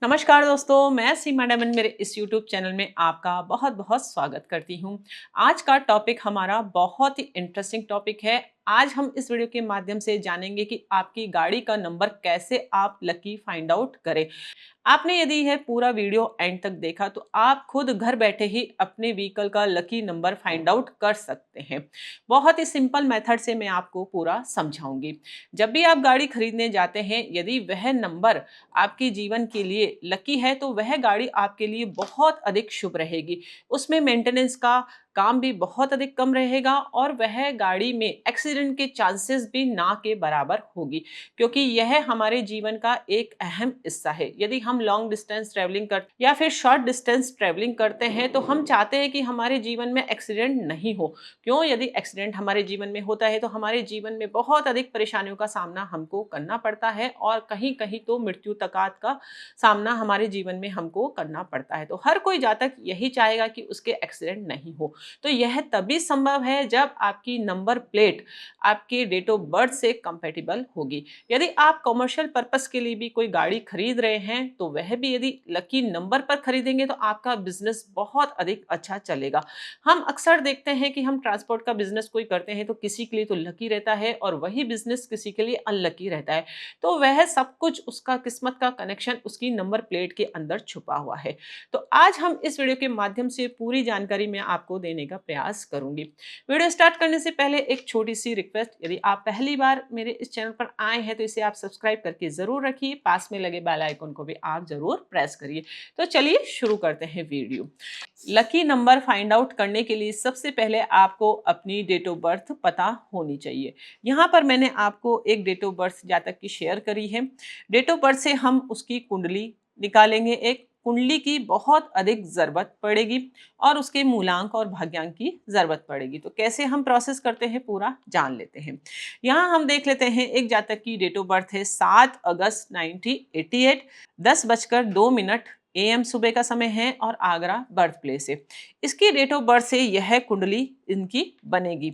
नमस्कार दोस्तों, मैं सीमा डायमंड मेरे इस YouTube चैनल में आपका बहुत बहुत स्वागत करती हूँ। आज का टॉपिक हमारा बहुत ही इंटरेस्टिंग टॉपिक है। आज हम इस वीडियो के माध्यम से जानेंगे कि आपकी गाड़ी का नंबर कैसे आप लकी फाइंड आउट करें। आपने यदि यह पूरा वीडियो एंड तक देखा तो आप खुद घर बैठे ही अपने व्हीकल का लकी नंबर फाइंड आउट कर सकते हैं। बहुत ही सिंपल मेथड से मैं आपको पूरा समझाऊंगी। जब भी आप गाड़ी खरीदने जाते हैं, यदि वह नंबर आपके जीवन के लिए लकी है तो वह गाड़ी आपके लिए बहुत अधिक शुभ रहेगी। उसमें मेंटेनेंस का काम भी बहुत अधिक कम रहेगा और वह गाड़ी में एक्सीडेंट के चांसेस भी ना के बराबर होगी, क्योंकि यह हमारे जीवन का एक अहम हिस्सा है। यदि हम लॉन्ग डिस्टेंस ट्रैवलिंग कर या फिर शॉर्ट डिस्टेंस ट्रैवलिंग करते हैं तो हम चाहते हैं कि हमारे जीवन में एक्सीडेंट नहीं हो। क्यों? यदि एक्सीडेंट हमारे जीवन में होता है तो हमारे जीवन में बहुत अधिक परेशानियों का सामना हमको करना पड़ता है और कहीं कहीं तो मृत्यु तक का सामना हमारे जीवन में हमको करना पड़ता है। तो हर कोई जातक यही चाहेगा कि उसके एक्सीडेंट नहीं हो। तो यह तभी संभव है जब आपकी नंबर प्लेट आपके डेट ऑफ बर्थ से कंपैटिबल होगी। यदि आप कमर्शियल पर्पस के लिए भी कोई गाड़ी खरीद रहे हैं तो वह भी यदि लकी नंबर पर खरीदेंगे तो आपका बिजनेस बहुत अधिक अच्छा चलेगा। हम अक्सर देखते हैं कि हम ट्रांसपोर्ट का बिजनेस कोई करते हैं तो किसी के लिए तो लकी रहता है और वही बिजनेस किसी के लिए अनलकी रहता है। तो वह सब कुछ उसका किस्मत का कनेक्शन उसकी नंबर प्लेट के अंदर छुपा हुआ है। तो आज हम इस वीडियो के माध्यम से पूरी जानकारी मैं आपको देने का प्रयास करूंगी। वीडियो स्टार्ट करने से पहले एक छोटी सी रिक्वेस्ट, यदि आप पहली बार मेरे इस चैनल पर आए हैं तो इसे आप सब्सक्राइब करके जरूर रखिए। पास में लगे बेल आइकन को भी आप जरूर प्रेस करिए। तो चलिए शुरू करते हैं video. Lucky number find out करने के लिए सबसे पहले आपको अपनी डेट ऑफ बर्थ पता होनी चाहिए। यहाँ पर मैंने आपको एक डेट ऑफ बर्थ जातक की शेयर करी है। डेट ऑफ बर्थ से हम उसकी कुंडली निकालेंगे। एक कुंडली की बहुत अधिक जरूरत पड़ेगी और उसके मूलांक और भाग्यांक की जरूरत पड़ेगी। तो कैसे हम प्रोसेस करते हैं पूरा जान लेते हैं। यहाँ हम देख लेते हैं एक जातक की डेट ऑफ बर्थ है 7 अगस्त 1988, 10:02 AM सुबह का समय है और आगरा बर्थ प्लेस है। इसकी डेट ऑफ बर्थ से यह कुंडली इनकी बनेगी।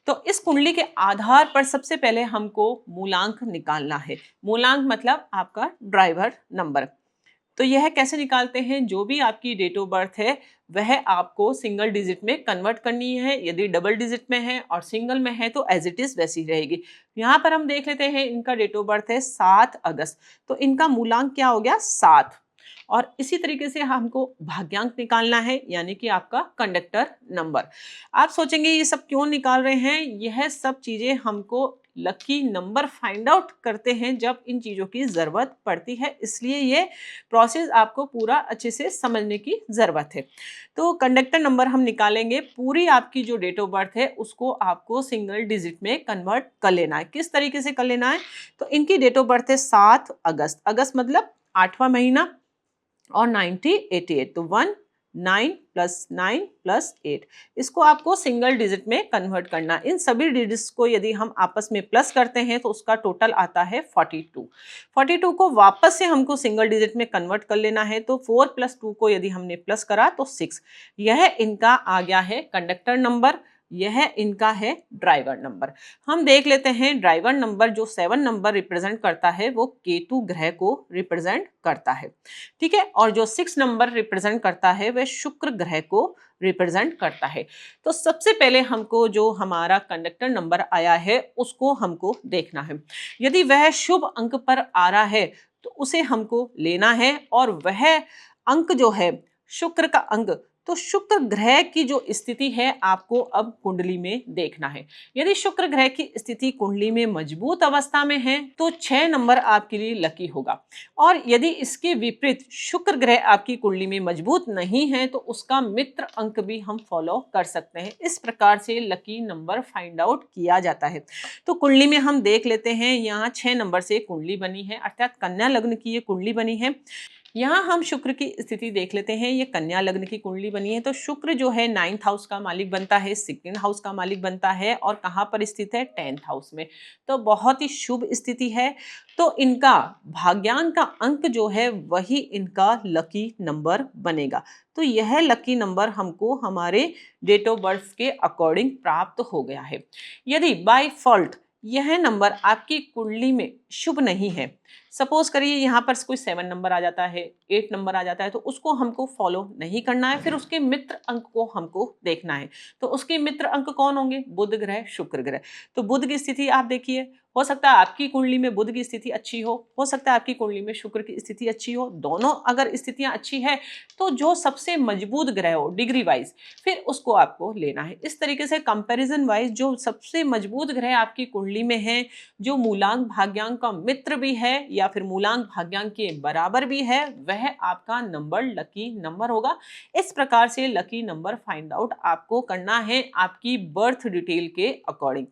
तो इस कुंडली के आधार पर सबसे पहले हमको मूलांक निकालना है। मूलांक मतलब आपका ड्राइवर नंबर। तो यह कैसे निकालते हैं? जो भी आपकी डेट ऑफ बर्थ है वह आपको सिंगल डिजिट में कन्वर्ट करनी है। यदि डबल डिजिट में है और सिंगल में है तो एज इट इज वैसी रहेगी। यहाँ पर हम देख लेते हैं इनका डेट ऑफ बर्थ है 7 अगस्त, तो इनका मूलांक क्या हो गया? 7। और इसी तरीके से हमको भाग्यांक निकालना है, यानी कि आपका कंडक्टर नंबर। आप सोचेंगे ये सब क्यों निकाल रहे हैं? यह सब चीजें हमको लकी नंबर फाइंड आउट करते हैं जब इन चीजों की जरूरत पड़ती है, इसलिए ये प्रोसेस आपको पूरा अच्छे से समझने की जरूरत है। तो कंडक्टर नंबर हम निकालेंगे। पूरी आपकी जो डेट ऑफ बर्थ है उसको आपको सिंगल डिजिट में कन्वर्ट कर लेना है। किस तरीके से कर लेना है? तो इनकी डेट ऑफ बर्थ है 7 अगस्त। अगस्त मतलब 8वां महीना और 1988, तो 1 9 प्लस 9 प्लस 8, इसको आपको सिंगल डिजिट में कन्वर्ट करना। इन सभी डिजिट्स को यदि हम आपस में प्लस करते हैं तो उसका टोटल आता है 42। 42 को वापस से हमको सिंगल डिजिट में कन्वर्ट कर लेना है। तो 4 प्लस 2 को यदि हमने प्लस करा तो 6। यह इनका आ गया है कंडक्टर नंबर, यह इनका है ड्राइवर नंबर। हम देख लेते हैं ड्राइवर नंबर जो 7 नंबर रिप्रेजेंट करता है वो केतु ग्रह को रिप्रेजेंट करता है, ठीक है। और जो 6 नंबर रिप्रेजेंट करता है वह शुक्र ग्रह को रिप्रेजेंट करता है। तो सबसे पहले हमको जो हमारा कंडक्टर नंबर आया है उसको हमको देखना है। यदि वह शुभ अंक पर आ रहा है तो उसे हमको लेना है, और वह अंक जो है शुक्र का अंक, तो शुक्र ग्रह की जो स्थिति है आपको अब कुंडली में देखना है। यदि शुक्र ग्रह की स्थिति कुंडली में मजबूत अवस्था में है तो 6 नंबर आपके लिए लकी होगा। और यदि इसके विपरीत शुक्र ग्रह आपकी कुंडली में मजबूत नहीं है तो उसका मित्र अंक भी हम फॉलो कर सकते हैं। इस प्रकार से लकी नंबर फाइंड आउट किया जाता है। तो कुंडली में हम देख लेते हैं, यहाँ 6 नंबर से कुंडली बनी है, अर्थात कन्या लग्न की ये कुंडली बनी है। यहाँ हम शुक्र की स्थिति देख लेते हैं। ये कन्या लग्न की कुंडली बनी है, तो शुक्र जो है 9th हाउस का मालिक बनता है, 2nd हाउस का मालिक बनता है, और कहाँ पर स्थित है? 10th हाउस में। तो बहुत ही शुभ स्थिति है। तो इनका भाग्यांक का अंक जो है वही इनका लकी नंबर बनेगा। तो यह लकी नंबर हमको हमारे डेट ऑफ बर्थ के अकॉर्डिंग प्राप्त हो गया है। यदि बाय फॉल्ट यह नंबर आपकी कुंडली में शुभ नहीं है सपोज करिए यहाँ पर कोई 7 नंबर आ जाता है, 8 नंबर आ जाता है, तो उसको हमको फॉलो नहीं करना है, फिर उसके मित्र अंक को हमको देखना है। तो उसके मित्र अंक कौन होंगे? बुध ग्रह, शुक्र ग्रह। तो बुध की स्थिति आप देखिए, हो सकता है आपकी कुंडली में बुध की स्थिति अच्छी हो सकता है आपकी कुंडली में शुक्र की स्थिति अच्छी हो। दोनों अगर स्थितियां अच्छी है तो जो सबसे मजबूत ग्रह हो डिग्री वाइज, फिर उसको आपको लेना है। इस तरीके से कंपैरिजन वाइज जो सबसे मजबूत ग्रह आपकी कुंडली में है, जो मूलांक भाग्यांक का मित्र भी है या फिर मूलांक भाग्यांक के बराबर भी है, वह आपका नंबर लकी नंबर होगा। इस प्रकार से लकी नंबर फाइंड आउट आपको करना है आपकी बर्थ डिटेल के अकॉर्डिंग।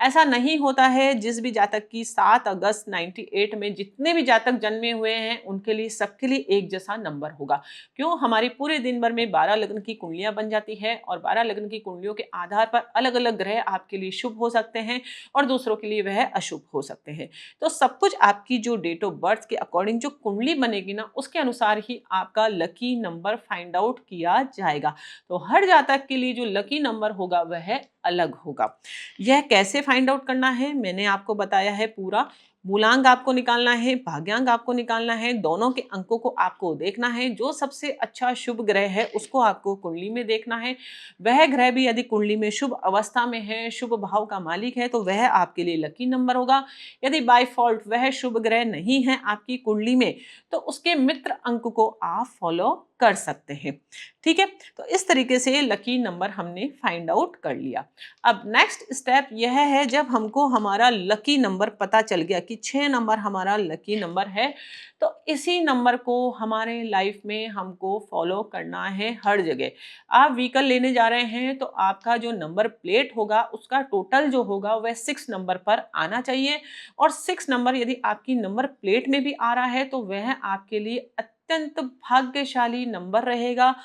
ऐसा नहीं होता है जिस भी जातक की 7 अगस्त 98 में जितने भी जातक जन्मे हुए हैं उनके लिए सबके लिए एक जैसा नंबर होगा। क्यों? हमारी पूरे दिन भर में 12 लग्न की कुंडलियां बन जाती है और 12 लग्न की कुंडलियों के आधार पर अलग अलग ग्रह आपके लिए शुभ हो सकते हैं और दूसरों के लिए वह अशुभ हो सकते हैं। तो सब कुछ आपकी जो डेट ऑफ बर्थ के अकॉर्डिंग जो कुंडली बनेगी ना, उसके अनुसार ही आपका लकी नंबर फाइंड आउट किया जाएगा। तो हर जातक के लिए जो लकी नंबर होगा वह अलग होगा। यह कैसे फाइंड आउट करना है मैंने आपको बताया है पूरा। मूलांक आपको निकालना है, भाग्यांक आपको निकालना है, दोनों के अंकों को आपको देखना है। जो सबसे अच्छा शुभ ग्रह है उसको आपको कुंडली में देखना है। वह ग्रह भी यदि कुंडली में शुभ अवस्था में है, शुभ भाव का मालिक है, तो वह आपके लिए लकी नंबर होगा। यदि बाय फॉल्ट वह शुभ ग्रह नहीं है आपकी कुंडली में, तो उसके मित्र अंक को आप फॉलो कर सकते हैं। ठीक है, तो इस तरीके से लकी नंबर हमने फाइंड आउट कर लिया। अब नेक्स्ट स्टेप यह है, जब हमको हमारा लकी नंबर पता चल गया कि 6 नंबर हमारा लकी नंबर है, तो इसी नंबर को हमारे लाइफ में हमको फॉलो करना है हर जगह। आप व्हीकल लेने जा रहे हैं तो आपका जो नंबर प्लेट होगा उसका टोटल जो होगा वह 6 नंबर पर आना चाहिए। और 6 नंबर यदि आपकी नंबर प्लेट में भी आ रहा है तो वह आपके लिए अत्यंत भाग्यशाली नंबर रहेगा।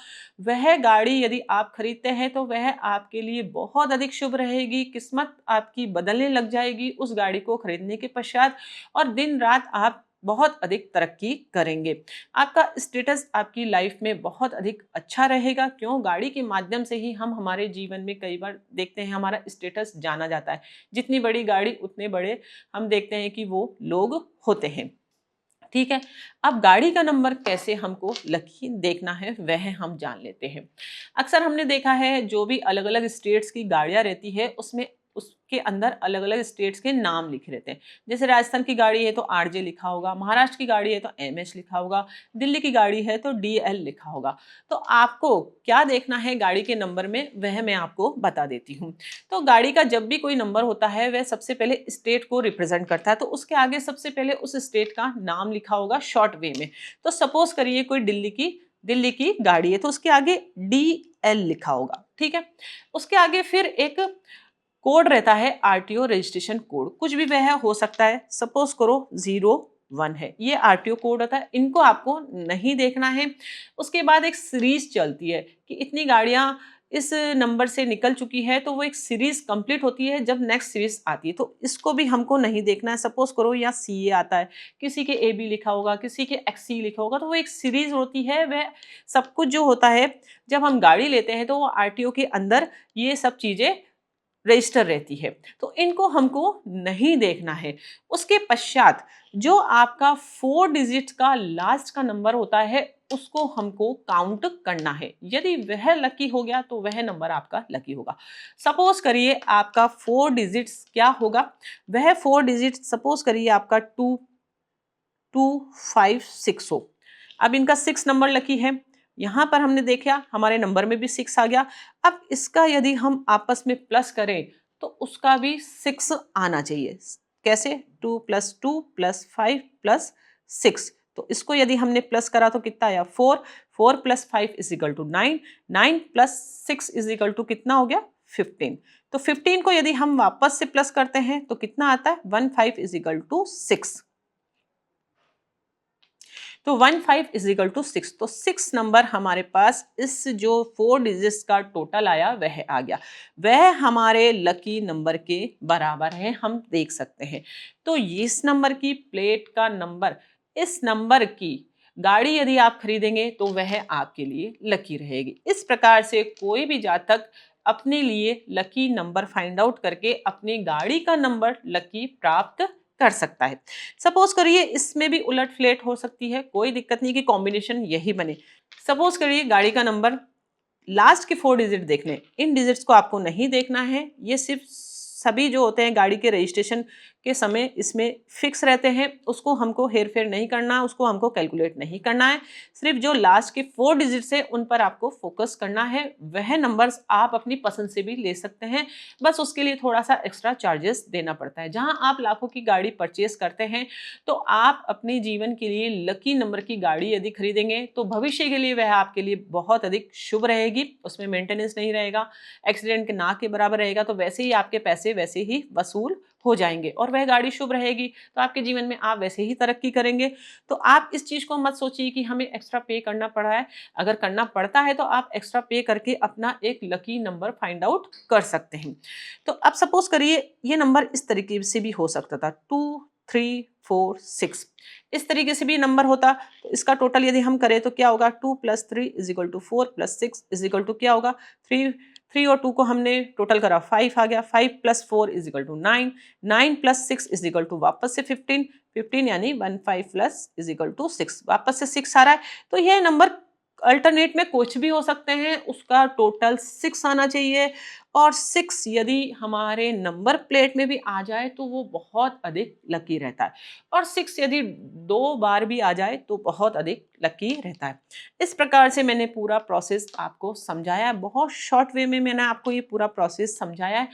वह गाड़ी यदि आप खरीदते हैं तो वह आपके लिए बहुत अधिक शुभ रहेगी। किस्मत आपकी बदलने लग जाएगी उस गाड़ी को खरीदने के पश्चात, और दिन रात आप बहुत अधिक तरक्की करेंगे। आपका स्टेटस आपकी लाइफ में बहुत अधिक अच्छा रहेगा। क्यों? गाड़ी के माध्यम से ही हम हमारे जीवन में कई बार देखते हैं हमारा स्टेटस जाना जाता है। जितनी बड़ी गाड़ी उतने बड़े हम देखते हैं कि वो लोग होते हैं। ठीक है, अब गाड़ी का नंबर कैसे हमको लकी देखना है वह हम जान लेते हैं। अक्सर हमने देखा है जो भी अलग अलग स्टेट्स की गाड़ियां रहती है उसमें उसके अंदर अलग अलग स्टेट्स के नाम लिखे रहते हैं। जैसे राजस्थान की गाड़ी है तो आरजे लिखा होगा, महाराष्ट्र की गाड़ी है तो एमएच लिखा होगा, दिल्ली की गाड़ी है तो डीएल लिखा होगा। तो आपको क्या देखना है गाड़ी के नंबर में वह मैं आपको बता देती हूँ। तो गाड़ी का जब भी कोई नंबर होता है वह सबसे पहले स्टेट को रिप्रेजेंट करता है, तो उसके आगे सबसे पहले उस स्टेट का नाम लिखा होगा शॉर्ट वे में। तो सपोज करिए कोई दिल्ली की गाड़ी है तो उसके आगे डीएल लिखा होगा। ठीक है, उसके आगे फिर एक कोड रहता है आरटीओ रजिस्ट्रेशन कोड, कुछ भी वह हो सकता है। सपोज करो 01 है, ये आरटीओ कोड होता है, इनको आपको नहीं देखना है। उसके बाद एक सीरीज चलती है कि इतनी गाड़ियां इस नंबर से निकल चुकी है, तो वो एक सीरीज कंप्लीट होती है जब नेक्स्ट सीरीज आती है, तो इसको भी हमको नहीं देखना है। सपोज करो यहाँ सीए आता है, किसी के ए बी लिखा होगा, किसी के एक्ससी लिखा होगा, तो वो एक सीरीज होती है। वह सब कुछ जो होता है जब हम गाड़ी लेते हैं तो वो आरटीओ के अंदर ये सब चीजें रजिस्टर रहती है, तो इनको हमको नहीं देखना है। उसके पश्चात जो आपका 4 डिजिट का लास्ट का नंबर होता है उसको हमको काउंट करना है। यदि वह लकी हो गया तो वह नंबर आपका लकी होगा। सपोज करिए आपका 4 डिजिट्स क्या होगा, वह 4 डिजिट सपोज करिए आपका 2256 हो। अब इनका 6 नंबर लकी है, यहां पर हमने देखा हमारे नंबर में भी 6 आ गया। अब इसका यदि हम आपस में प्लस करें तो उसका भी 6 आना चाहिए। कैसे? 2 + 2 + 5 + 6, तो इसको यदि हमने प्लस करा तो कितना आया 4, 4 + 5 = 9, 9 + 6 = कितना हो गया 15। तो 15 को यदि हम वापस से प्लस करते हैं तो कितना आता है 15 = 6। तो 15 = 6, तो 6 नंबर हमारे पास इस जो 4 डिजिट्स का टोटल आया वह आ गया, वह हमारे लकी नंबर के बराबर है, हम देख सकते हैं। तो इस नंबर की प्लेट का नंबर, इस नंबर की गाड़ी यदि आप खरीदेंगे तो वह आपके लिए लकी रहेगी। इस प्रकार से कोई भी जातक अपने लिए लकी नंबर फाइंड आउट करके अपनी गाड़ी का नंबर लकी प्राप्त कर सकता है। सपोज करिए इसमें भी उलट-फुलट हो सकती है, कोई दिक्कत नहीं कि कॉम्बिनेशन यही बने। सपोज करिए गाड़ी का नंबर लास्ट के 4 डिजिट देख लें। इन डिजिट्स को आपको नहीं देखना है, ये सिर्फ सभी जो होते हैं गाड़ी के रजिस्ट्रेशन के समय इसमें फिक्स रहते हैं, उसको हमको हेर-फेर नहीं करना, उसको हमको कैलकुलेट नहीं करना है। सिर्फ जो लास्ट के 4 डिजिट्स हैं उन पर आपको फोकस करना है। वह नंबर्स आप अपनी पसंद से भी ले सकते हैं, बस उसके लिए थोड़ा-सा एक्स्ट्रा चार्जेस देना पड़ता है। जहाँ आप लाखों की गाड़ी परचेज़ करते हैं, तो आप अपने जीवन के लिए लकी नंबर की गाड़ी यदि खरीदेंगे, तो भविष्य के लिए वह आपके लिए बहुत अधिक शुभ रहेगी। उसमें मेंटेनेंस नहीं रहेगा, एक्सीडेंट के ना के बराबर रहेगा, तो वैसे ही आपके पैसे वैसे ही वसूल हो जाएँगे और वह गाड़ी शुभ रहेगी, तो आपके जीवन में आप वैसे ही तरक्की करेंगे। तो आप इस चीज़ को मत सोचिए कि हमें एक्स्ट्रा पे करना पड़ रहा है। अगर करना पड़ता है तो आप एक्स्ट्रा पे करके अपना एक लकी नंबर फाइंड आउट कर सकते हैं। तो अब सपोज़ करिए ये नंबर इस तरीके से भी हो सकता था 2, 3, 4, 6 इस तरीके से भी नंबर होता, तो इसका टोटल यदि हम करें तो क्या होगा 2 + 3 = 4 + 6 = क्या होगा 3 3 और 2 को हमने टोटल करा 5 आ गया 5 + 4 = 9 9 + 6 = वापस से 15 15 यानी 1 5 प्लस = 6 वापस से 6 आ रहा है। तो यह नंबर अल्टरनेट में कुछ भी हो सकते हैं, उसका टोटल 6 आना चाहिए और 6 यदि हमारे नंबर प्लेट में भी आ जाए तो वो बहुत अधिक लकी रहता है और 6 यदि 2 बार भी आ जाए तो बहुत अधिक लकी रहता है। इस प्रकार से मैंने पूरा प्रोसेस आपको समझाया है, बहुत शॉर्ट वे में मैंने आपको ये पूरा प्रोसेस समझाया है।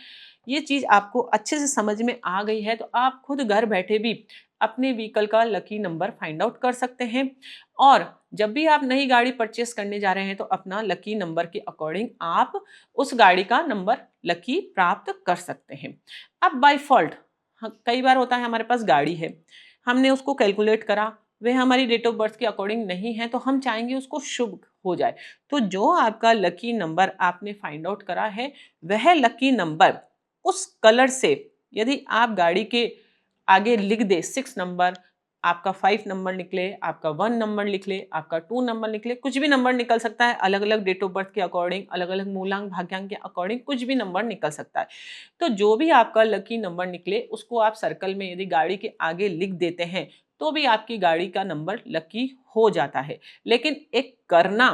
ये चीज़ आपको अच्छे से समझ में आ गई है तो आप खुद घर बैठे भी अपने व्हीकल का लकी नंबर फाइंड आउट कर सकते हैं और जब भी आप नई गाड़ी परचेस करने जा रहे हैं तो अपना लकी नंबर के अकॉर्डिंग आप उस गाड़ी का नंबर लकी प्राप्त कर सकते हैं। अब बाय फॉल्ट कई बार होता है हमारे पास गाड़ी है, हमने उसको कैलकुलेट करा, वह हमारी डेट ऑफ बर्थ के अकॉर्डिंग नहीं है तो हम चाहेंगे उसको शुभ हो जाए। तो जो आपका लकी नंबर आपने फाइंड आउट करा है वह लकी नंबर उस कलर से यदि आप गाड़ी के आगे लिख दे 6 नंबर, आपका 5 नंबर निकले, आपका 1 नंबर निकले, आपका 2 नंबर निकले, कुछ भी नंबर निकल सकता है, अलग-अलग डेट ऑफ बर्थ के अकॉर्डिंग, अलग-अलग मूलांक, भाग्यांक के अकॉर्डिंग कुछ भी नंबर निकल सकता है। तो जो भी आपका लकी नंबर निकले, उसको आप सर्कल में यदि गाड़ी के आगे लिख देते हैं, तो भी आपकी गाड़ी का नंबर लकी हो जाता है। लेकिन एक करना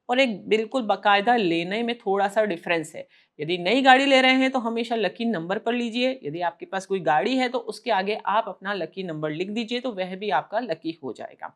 और एक बिल्कुल बाकायदा लेने में थोड़ा-सा डिफरेंस है। यदि नई गाड़ी ले रहे हैं तो हमेशा लकी नंबर पर लीजिए, यदि आपके पास कोई गाड़ी है तो उसके आगे आप अपना लकी नंबर लिख दीजिए तो वह भी आपका लकी हो जाएगा।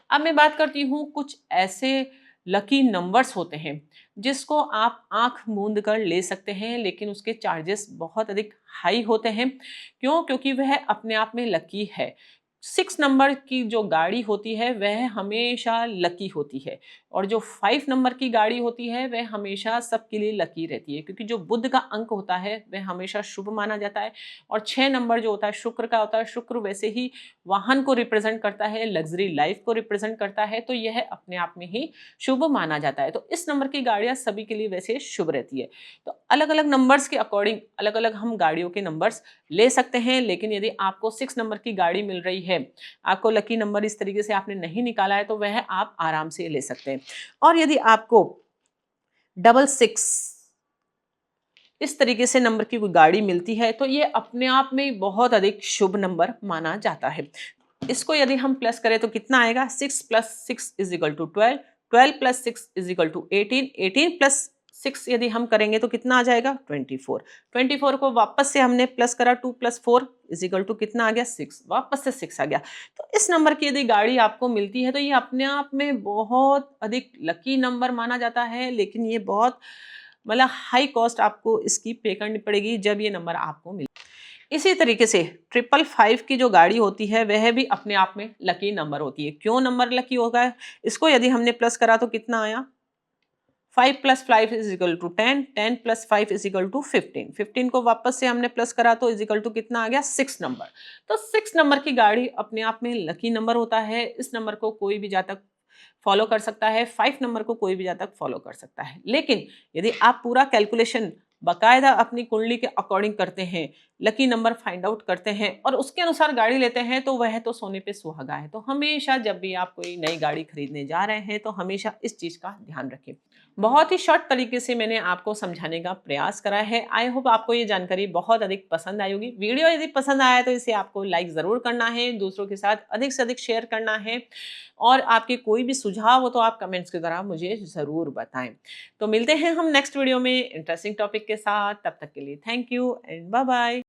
अब मैं बात करती हूँ कुछ ऐसे लकी नंबर्स होते हैं जिसको आप आँख मूंद कर ले सकते हैं लेकिन उसके चार्जेस बहुत अधिक हाई होते हैं। क्यों? क्योंकि वह अपने आप में लकी है। 6 नंबर की जो गाड़ी होती है वह हमेशा लकी होती है और जो 5 नंबर की गाड़ी होती है वह हमेशा सबके लिए लकी रहती है क्योंकि जो बुध का अंक होता है वह हमेशा शुभ माना जाता है और 6 नंबर जो होता है शुक्र का होता है। शुक्र वैसे ही वाहन को रिप्रेजेंट करता है, लग्जरी लाइफ को रिप्रेजेंट करता है, तो यह अपने आप में ही शुभ माना जाता है। तो इस नंबर की गाड़ियां सभी के लिए वैसे शुभ रहती है। तो अलग-अलग नंबर्स के अकॉर्डिंग अलग-अलग हम गाड़ियों के नंबर्स ले सकते हैं, लेकिन यदि आपको 6 नंबर की गाड़ी मिल रही है, आपको लकी नंबर इस तरीके से आपने नहीं निकाला है, तो वह आप आराम से ले सकते हैं। और यदि आपको 66 इस तरीके से नंबर की कोई गाड़ी मिलती है, तो ये अपने आप में बहुत अधिक शुभ नंबर माना जाता है। इसको यदि हम प्लस करें तो कितना आएगा 6 + 6 = 12, 12 + 6 = 18, 18 + 6 यदि हम करेंगे तो कितना आ जाएगा 24, 24 को वापस से हमने प्लस करा 2 + 4 = कितना आ गया 6, वापस से 6 आ गया। तो इस नंबर की यदि गाड़ी आपको मिलती है तो ये अपने आप में बहुत अधिक लकी नंबर माना जाता है, लेकिन ये बहुत मतलब हाई कॉस्ट आपको इसकी पे करनी पड़ेगी जब ये नंबर आपको मिले। इसी तरीके से 555 की जो गाड़ी होती है वह भी अपने आप में लकी नंबर होती है। क्यों नंबर लकी होगा? इसको यदि हमने प्लस करा तो कितना आया 5 + 5 = 10, 10 + 5 = 15, 15 को वापस से हमने प्लस करा तो इक्वल टू कितना आ गया 6 नंबर। तो 6 नंबर की गाड़ी अपने आप में लकी नंबर होता है। इस नंबर को कोई भी जातक फॉलो कर सकता है, 5 नंबर को कोई भी जातक फॉलो कर सकता है। लेकिन यदि आप पूरा कैलकुलेशन बाकायदा अपनी कुंडली के अकॉर्डिंग करते हैं लकी नंबर फाइंड आउट करते हैं और उसके अनुसार गाड़ी लेते हैं तो वह तो सोने पे सुहागा है। तो हमेशा जब भी आप कोई नई गाड़ी खरीदने जा रहे हैं तो हमेशा इस चीज़ का ध्यान रखें। बहुत ही शॉर्ट तरीके से मैंने आपको समझाने का प्रयास करा है। आई होप आपको ये जानकारी बहुत अधिक पसंद आई होगी। वीडियो यदि पसंद आया तो इसे आपको लाइक ज़रूर करना है, दूसरों के साथ अधिक से अधिक शेयर करना है और आपके कोई भी सुझाव हो तो आप कमेंट्स के द्वारा मुझे ज़रूर बताएँ। तो मिलते हैं हम नेक्स्ट वीडियो में इंटरेस्टिंग टॉपिक के साथ। तब तक के लिए thank you and bye bye.